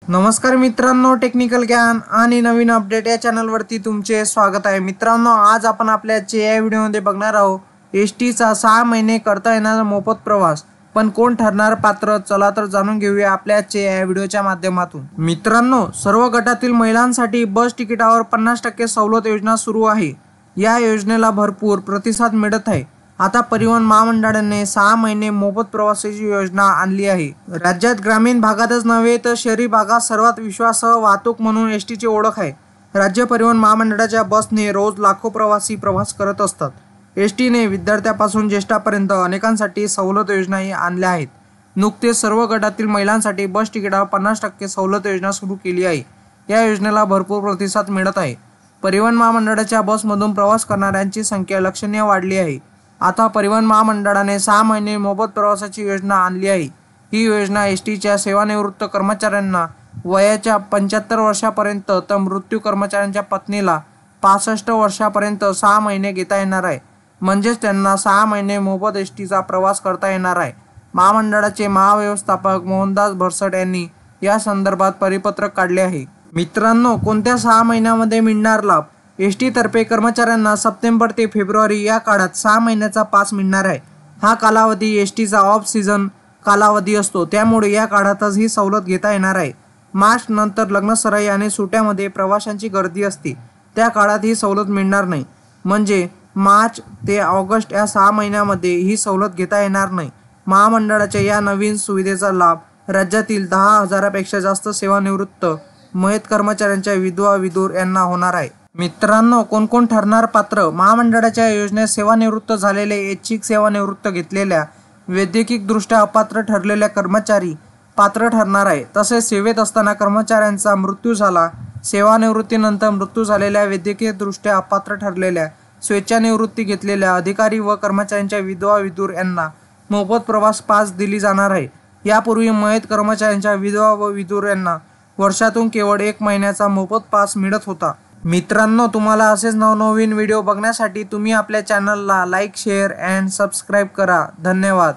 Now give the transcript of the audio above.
नमस्कार मित्रांनो, टेक्निकल ज्ञान आणि नवीन अपडेट या चॅनलवरती तुमचे स्वागत आहे। मित्रांनो, आज आपण आपल्या या व्हिडिओमध्ये बघणार आहोत एसटीचा 6 महिने करता येणारा मोफत प्रवास, पण कोण ठरणार पात्र? चला तर जाणून घेऊया आपल्या या व्हिडिओच्या माध्यमातून। मित्रांनो, सर्व गटातील महिलांसाठी बस तिकिटावर 50% सवलत योजना सुरू आहे। या योजनेला भरपूर प्रतिसाद मिळत आहे। आता परिवहन महामंडळाने 6 महिने मोफत प्रवासाची योजना आणली आहे। राज्यात ग्रामीण भागातच नव्हे तर शहरी भागात सर्वात विश्वासार्ह वाहतूक म्हणून एसटीची ओळख आहे। राज्य परिवहन महामंडळाच्या बसने रोज लाखो प्रवासी प्रवास करत असतात। एसटीने विद्यार्थ्यांपासून ज्येष्ठांपर्यंत अनेकांसाठी सवलत योजनाही आणल्या आहेत। नुकतेच सर्व गटातील महिलांसाठी बस तिकिटावर 50% सवलत योजना सुरू केली आहे। या योजनेला भरपूर प्रतिसाद मिळत आहे। परिवहन महामंडळाच्या बसमधून प्रवास करणाऱ्यांची संख्या लक्षणीय वाढली आहे। आता परिवहन महामंडळाने 6 महिने मोफत प्रवासाची योजना आणली आहे। ही योजना एसटीच्या सेवानिवृत्त कर्मचाऱ्यांना वयाच्या 75 वर्षापर्यंत तर मृत्यू कर्मचाऱ्यांच्या पत्नीला 65 वर्षापर्यंत 6 महिने घेता येणार आहे। म्हणजेच त्यांना 6 महिने मोफत एसटीचा प्रवास करता येणार आहे। महामंडळाचे महाव्यवस्थापक मोहनदास भरसट यांनी या संदर्भात परिपत्रक काढले आहे। मित्रांनो, कोणत्या 6 महिन्यामध्ये मिळणार लाभ? एसटी तर्फे कर्मचाऱ्यांना सप्टेंबर ते फेब्रुवारी या काळात 6 महिन्याचा पास मिळणार आहे। हा कालावधी एसटीचा ऑफ सीझन कालावधी असतो, त्यामुळे या काळातच ही सवलत घेता येणार आहे। मार्च नंतर लग्नसराई आणि सुट्ट्यामध्ये प्रवाशांची गर्दी असते, त्या काळात ही सवलत मिळणार नाही। म्हणजे मार्च ते ऑगस्ट या 6 महिन्यामध्ये ही सवलत घेता येणार नाही। महामंडळाच्या या नवीन सुविधेचा लाभ राज्यातील 10,000पेक्षा जास्त सेवानिवृत्त मयत कर्मचाऱ्यांच्या विधवा विधूर यांना होणार आहे। मित्रांनो, कोण ठरणार पात्र? महामंडळाच्या योजनेत सेवानिवृत्त झालेले, ऐच्छिक सेवानिवृत्त घेतलेल्या, वैद्यकीयदृष्ट्या अपात्र ठरलेल्या कर्मचारी पात्र ठरणार आहे। तसेच सेवेत असताना कर्मचाऱ्यांचा मृत्यू झाला, सेवानिवृत्तीनंतर मृत्यू झालेल्या, वैद्यकीयदृष्ट्या अपात्र ठरलेल्या, स्वेच्छानिवृत्ती घेतलेल्या अधिकारी व कर्मचाऱ्यांच्या विधवा विधूर यांना मोफत प्रवास पास दिली जाणार आहे। यापूर्वी मयत कर्मचाऱ्यांच्या विधवा व विधूर यांना वर्षातून केवळ 1 महिन्याचा मोफत पास मिळत होता। मित्रांनो, तुम्हाला असेच नवनवीन व्हिडिओ बघण्यासाठी तुम्ही आपल्या चॅनलला लाईक, शेअर अँड सबस्क्राईब करा। धन्यवाद।